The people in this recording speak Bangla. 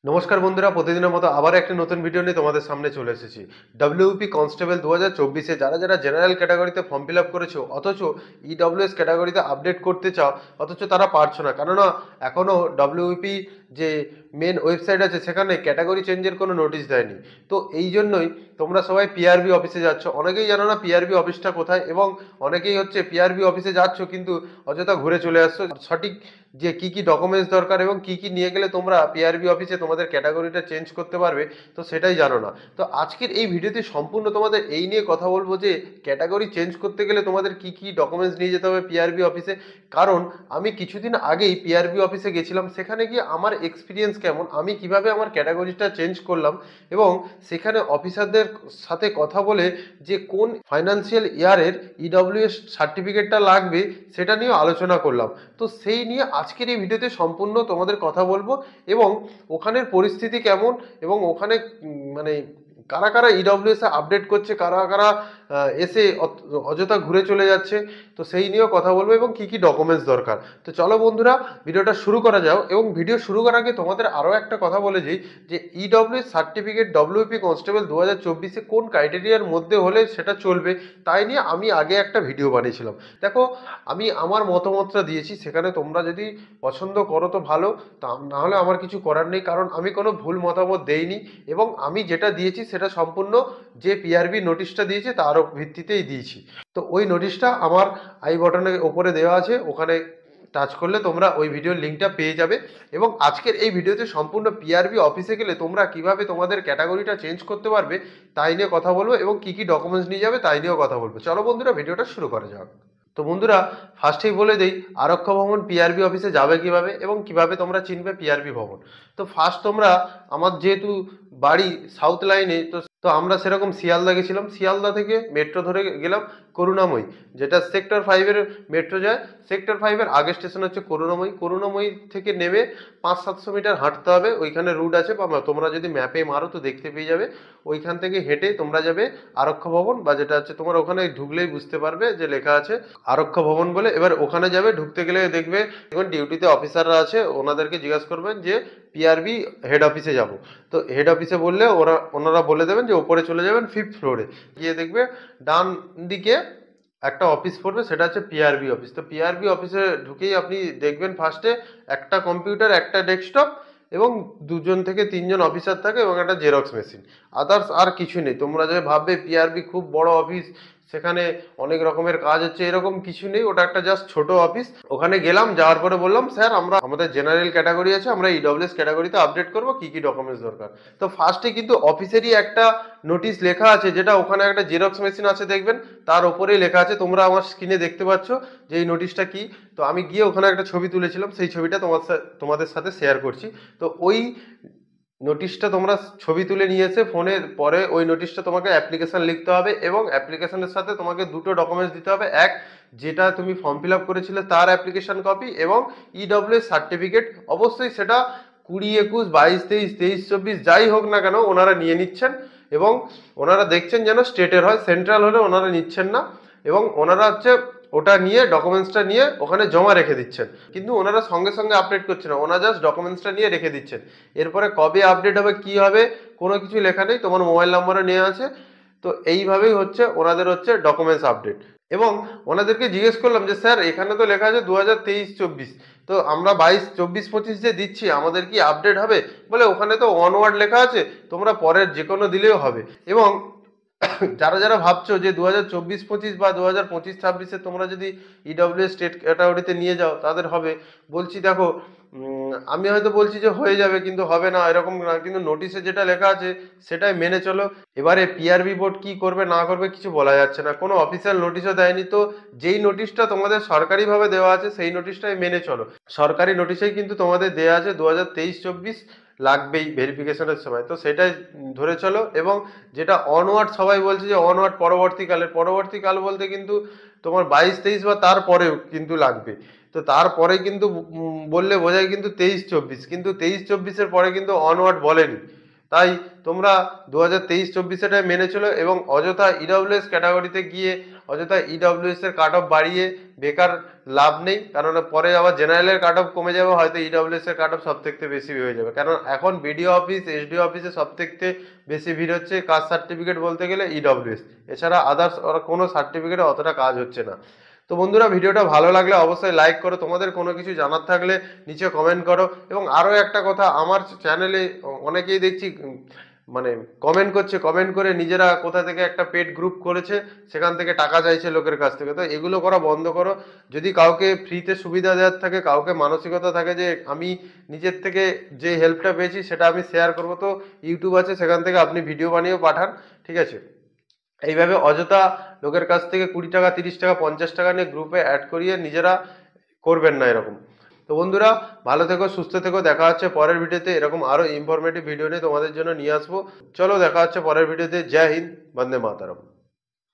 নমস্কার বন্ধুরা, প্রতিদিনের মতো আবার একটি নতুন ভিডিও নিয়ে তোমাদের সামনে চলে এসেছি। ডব্লিউপি কনস্টেবল 2024-এ যারা জেনারেল ক্যাটাগরিতে ফর্ম ফিল আপ করেছো, অথচ ইডব্লিউএস ক্যাটাগরিতে আপডেট করতে চাও, অথচ তারা পারছো না। কেননা এখনও ডব্লিউপি যে মেন ওয়েবসাইট আছে সেখানে ক্যাটাগরি চেঞ্জের কোনো নোটিশ দেয়নি। তো এই জন্যই তোমরা সবাই পিআরবি অফিসে যাচ্ছ। অনেকেই জানো না পিআরবি অফিসটা কোথায়, এবং অনেকেই হচ্ছে পিআরবি অফিসে যাচ্ছ কিন্তু অযথা ঘুরে চলে আসছো। সঠিক যে কি কি ডকুমেন্টস দরকার এবং কি কি নিয়ে গেলে তোমরা পিআরবি অফিসে তোমাদের ক্যাটাগরিটা চেঞ্জ করতে পারবে, তো সেটাই জানো না। তো আজকের এই ভিডিওতে সম্পূর্ণ তোমাদের এই নিয়ে কথা বলবো যে ক্যাটাগরি চেঞ্জ করতে গেলে তোমাদের কি কি ডকুমেন্টস নিয়ে যেতে হবে পিআরবি অফিসে। কারণ আমি কিছুদিন আগেই পিআরবি অফিসে গেছিলাম, সেখানে গিয়ে আমার এক্সপিরিয়েন্স কেমন, আমি কিভাবে আমার ক্যাটাগরিটা চেঞ্জ করলাম, এবং সেখানে অফিসারদের সাথে কথা বলে যে কোন ফাইন্যান্সিয়াল ইয়ারের ইডব্লিউএস সার্টিফিকেটটা লাগবে সেটা নিয়েও আলোচনা করলাম। তো সেই নিয়ে আজকের এই ভিডিওতে সম্পূর্ণ তোমাদের কথা বলবো, এবং ওখানের পরিস্থিতি কেমন, এবং ওখানে মানে কারা কারা ইডব্লিউএস আপডেট করছে, কারা কারা এসে অযথা ঘুরে চলে যাচ্ছে, তো সেই নিয়েও কথা বলবো এবং কি কি ডকুমেন্টস দরকার। তো চলো বন্ধুরা, ভিডিওটা শুরু করা যাও। এবং ভিডিও শুরু করার আগে তোমাদের আরও একটা কথা বলে যাই যে ইডব্লিউএস সার্টিফিকেট ডব্লিউপি কনস্টেবল 2024-এ কোন ক্রাইটেরিয়ার মধ্যে হলে সেটা চলবে, তাই নিয়ে আমি আগে একটা ভিডিও বানিয়েছিলাম। দেখো, আমি আমার মতামতটা দিয়েছি, সেখানে তোমরা যদি পছন্দ করো তো ভালো, তা নাহলে আমার কিছু করার নেই, কারণ আমি কোনো ভুল মতামত দেইনি, এবং আমি যেটা দিয়েছি সেটা সম্পূর্ণ যে পিআরবি নোটিশটা দিয়েছে তার ভিত্তিতেই দিয়েছি। তো ওই নোটিশটা আমার আই বটনের ওপরে দেওয়া আছে, ওখানে টাচ করলে তোমরা ওই ভিডিওর লিঙ্কটা পেয়ে যাবে। এবং আজকের এই ভিডিওতে সম্পূর্ণ পিআরবি অফিসে গেলে তোমরা কিভাবে তোমাদের ক্যাটাগরিটা চেঞ্জ করতে পারবে তাই নিয়ে কথা বলবো, এবং কি কি ডকুমেন্টস নিয়ে যাবে তাই নিয়েও কথা বলবো। চলো বন্ধুরা, ভিডিওটা শুরু করা যাক। তো বন্ধুরা, ফার্স্টেই বলে দেই আরক্ষ ভবন পিআরবি অফিসে যাবে কিভাবে এবং কিভাবে তোমরা চিনবে পিআরবি ভবন। তো ফার্স্ট তোমরা, আমার যেহেতু বাড়ি সাউথ লাইনে, তো তো আমরা সেরকম শিয়ালদা গেছিলাম, শিয়ালদা থেকে মেট্রো ধরে গেলাম করুণাময়ী, যেটা সেক্টর 5-এর মেট্রো যায়। সেক্টর 5-এর আগের স্টেশন হচ্ছে করুণাময়ী। করুণাময়ী থেকে নেমে 500-700 মিটার হাঁটতে হবে, ওইখানে রুট আছে, বা তোমরা যদি ম্যাপে মারো তো দেখতে পেয়ে যাবে। ওইখান থেকে হেঁটে তোমরা যাবে আরক্ষ ভবন, বা যেটা হচ্ছে তোমার ওখানে ঢুকলেই বুঝতে পারবে যে লেখা আছে আরক্ষ ভবন বলে। এবার ওখানে যাবে, ঢুকতে গেলে দেখবে এখন ডিউটিতে অফিসাররা আছে, ওনাদেরকে জিজ্ঞাসা করবেন যে পিআরবি হেড অফিসে যাব। তো হেড অফিসে বললে ওনারা বলে দেবেন যে ওপরে চলে যাবেন 5th ফ্লোরে, গিয়ে দেখবে ডান দিকে একটা অফিস পড়বে, সেটা হচ্ছে পিআরবি অফিস। তো পিআরবি অফিসে ঢুকেই আপনি দেখবেন ফার্স্টে একটা কম্পিউটার, একটা ডেস্কটপ, এবং 2 থেকে 3 জন অফিসার থাকে, এবং একটা জেরক্স মেশিন। আদার্স আর কিছু নেই। তোমরা যে ভাববে পিআরবি খুব বড় অফিস, সেখানে অনেক রকমের কাজ হচ্ছে, এরকম কিছু নেই। ওটা একটা জাস্ট ছোট অফিস। ওখানে গেলাম, যাওয়ার পরে বললাম স্যার আমরা আমাদের জেনারেল ক্যাটাগরি আছে, আমরা ইডব্লিউএস ক্যাটাগরিতে আপডেট করবো, কি কি ডকুমেন্টস দরকার। তো ফার্স্টে কিন্তু অফিসেরই একটা নোটিশ লেখা আছে, যেটা ওখানে একটা জেরক্স মেশিন আছে দেখবেন, তার ওপরেই লেখা আছে। তোমরা আমার স্ক্রিনে দেখতে পাচ্ছ যে এই নোটিশটা কি। তো আমি গিয়ে ওখানে একটা ছবি তুলেছিলাম, সেই ছবিটা তোমাদের সাথে শেয়ার করছি। তো ওই নোটিশটা তোমরা ছবি তুলে নিয়ে এসে ফোনে, পরে ওই নোটিশটা তোমাকে অ্যাপ্লিকেশন লিখতে হবে, এবং অ্যাপ্লিকেশনের সাথে তোমাকে দুটো ডকুমেন্টস দিতে হবে। এক, যেটা তুমি ফর্ম ফিল আপ করেছিলে তার অ্যাপ্লিকেশন কপি, এবং ইডব্লিউএস সার্টিফিকেট। অবশ্যই সেটা 20, 21, 22, 23, 23, 24 যাই হোক না কেন ওনারা নিয়ে নিচ্ছেন, এবং ওনারা দেখছেন যেন স্টেটের হয়, সেন্ট্রাল হলে ওনারা নিচ্ছেন না। এবং ওনারা হচ্ছে ওটা নিয়ে, ডকুমেন্টসটা নিয়ে ওখানে জমা রেখে দিচ্ছেন, কিন্তু ওনারা সঙ্গে সঙ্গে আপডেট করছে না, ওনারা জাস্ট ডকুমেন্টসটা নিয়ে রেখে দিচ্ছেন। এরপরে কবে আপডেট হবে, কি হবে, কোনো কিছু লেখা নেই, তোমার মোবাইল নাম্বারও নেওয়া আছে। তো এইভাবেই হচ্ছে ওনাদের হচ্ছে ডকুমেন্টস আপডেট। এবং ওনাদেরকে জিজ্ঞেস করলাম যে স্যার এখানে তো লেখা আছে 2023-24, তো আমরা 22, 24, 25 যে দিচ্ছি, আমাদের কি আপডেট হবে? বলে ওখানে তো অনওয়ার্ড লেখা আছে, তোমরা পরের যে কোনো দিলেও হবে। এবং যারা যারা ভাবছো যে 2024-25 বা 2025-26-এ তোমরা যদি ইডব্লিউএস স্টেট ক্যাটাগরিতে নিয়ে যাও তাদের হবে, বলছি দেখো, আমি হয়তো বলছি যে হয়ে যাবে, কিন্তু হবে না এরকম না, কিন্তু নোটিশে যেটা লেখা আছে সেটাই মেনে চলো। এবারে পিআরবি বোর্ড কি করবে না করবে কিছু বলা যাচ্ছে না, কোনো অফিসিয়াল নোটিশও দেয়নি। তো যেই নোটিশটা তোমাদের সরকারিভাবে দেওয়া আছে সেই নোটিশটাই মেনে চলো। সরকারি নোটিশেই কিন্তু তোমাদের দেওয়া আছে 2023-24 লাগবেই ভেরিফিকেশনের সময়, তো সেটাই ধরে চলো। এবং যেটা অনওয়ার্ড, সবাই বলছে যে অনওয়ার্ড পরবর্তীকাল বলতে কিন্তু তোমার 22-23 বা তারপরেও কিন্তু লাগবে। তো তারপরে কিন্তু বললে বোঝায় কিন্তু 23-24, কিন্তু 23-24-এর পরে কিন্তু অনওয়ার্ড বলেনি। তাই তোমরা 2023-24 মেনে চলো এবং অযথা ইডব্লিউএস ক্যাটাগরিতে গিয়ে অযথা ইডব্লিউএস এর কাট অফ বাড়িয়ে বেকার লাভ নেই, কারণ পরে আবার জেনারেলের কাট অফ কমে যাবে, হয়তো ইডব্লিউএস এর কাট অফ সব থেকে বেশি হয়ে যাবে। কারণ এখন বিডিও অফিস এসডিও অফিসে সব থেকে বেশি ভিড় হচ্ছে কাস্ট সার্টিফিকেট বলতে গেলে ইডব্লিউএস, এছাড়া আদার্স কোনো সার্টিফিকেটে অতটা কাজ হচ্ছে না। তো বন্ধুরা, ভিডিওটা ভালো লাগলে অবশ্যই লাইক করো, তোমাদের কোনো কিছু জানার থাকলে নিচে কমেন্ট করো। এবং আরও একটা কথা, আমার চ্যানেলে অনেকেই দেখছি মানে কমেন্ট করছে, কমেন্ট করে নিজেরা কোথা থেকে একটা পেড গ্রুপ করেছে, সেখান থেকে টাকা চাইছে লোকের কাছ থেকে। তো এগুলো করা বন্ধ করো। যদি কাউকে ফ্রিতে সুবিধা দেওয়ার থাকে, কাউকে মানসিকতা থাকে যে আমি নিজের থেকে যে হেল্পটা পেয়েছি সেটা আমি শেয়ার করবো, তো ইউটিউব আছে, সেখান থেকে আপনি ভিডিও বানিয়েও পাঠান, ঠিক আছে। এইভাবে অযথা লোকের কাছ থেকে 20 টাকা 30 টাকা 50 টাকা নিয়ে গ্রুপে অ্যাড করিয়ে নিজেরা করবেন না এরকম। তো বন্ধুরা, ভালো থেকো, সুস্থ থেকো, দেখা হচ্ছে পরের ভিডিওতে। এরকম আরো ইনফরমেটিভ ভিডিও নিয়ে তোমাদের জন্য নিয়ে আসবো। চলো দেখা হচ্ছে পরের ভিডিওতে। জয় হিন্দ, বন্দে মাতরম।